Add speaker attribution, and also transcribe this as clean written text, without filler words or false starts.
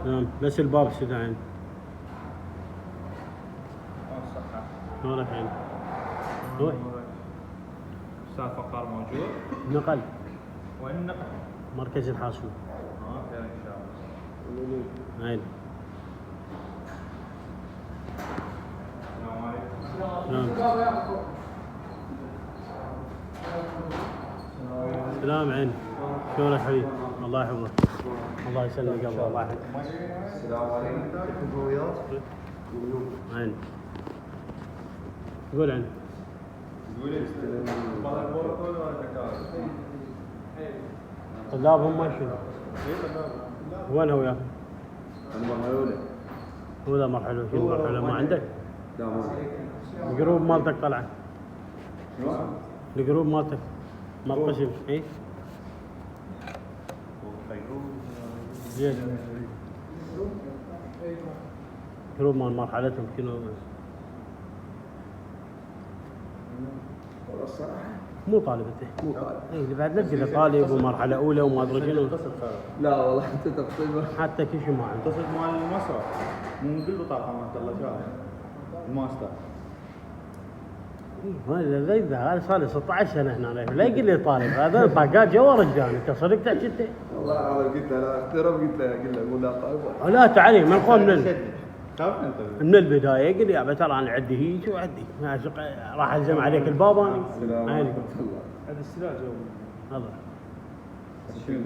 Speaker 1: نعم بس الباب سدعين. ولا حين. هو.
Speaker 2: أستاذ فقار موجود؟
Speaker 1: نقل.
Speaker 2: وين نقل؟
Speaker 1: مركز الحاسوب.
Speaker 2: خير إن شاء الله.
Speaker 1: عين.
Speaker 2: السلام عليكم.
Speaker 1: نعم. سلام عين. شلونك حبيبي؟ الله يحفظك. الله يسلمك قبل الله يحفظك.
Speaker 3: السلام عليكم.
Speaker 1: عين. قول عين.
Speaker 2: قولي
Speaker 1: طلابهم ما شنو؟ وين هو يا اخي؟
Speaker 3: المرحلة الأولى.
Speaker 1: هو ذا مرحلة شنو مرحلة ما عندك؟
Speaker 3: لا ما
Speaker 1: الجروب مالتك طلع.
Speaker 3: شنو؟
Speaker 1: الجروب مالتك مال قسم اي؟ زين. جروب مال مرحلتهم شنو؟
Speaker 3: والله الصراحة
Speaker 1: مو طالب انت مو طالب اي اللي بعد نلقى له طالب ومرحله اولى وما ادري شنو
Speaker 3: لا والله حتى تقطيبه.
Speaker 1: حتى كل شيء ما عنده.
Speaker 2: اتصل مال المسرح مو نقول بطاقة مالت الله شاهد الماستر.
Speaker 1: هذا صار لي 16 سنه هنا لا يقول لي طالب هذا طاقات جوا رجال انت صدق تحكي انت؟
Speaker 3: والله انا قلت له لا احترم قلت له قول له طالب.
Speaker 1: لا تعالي من قول من
Speaker 2: خاف انت
Speaker 1: من البدايه قل لي ترى انا عندي هيك وعندي راح الزم عليك الباب انا.
Speaker 3: السلام عليكم.
Speaker 2: هذا السلاح جو
Speaker 1: الله.
Speaker 2: شنو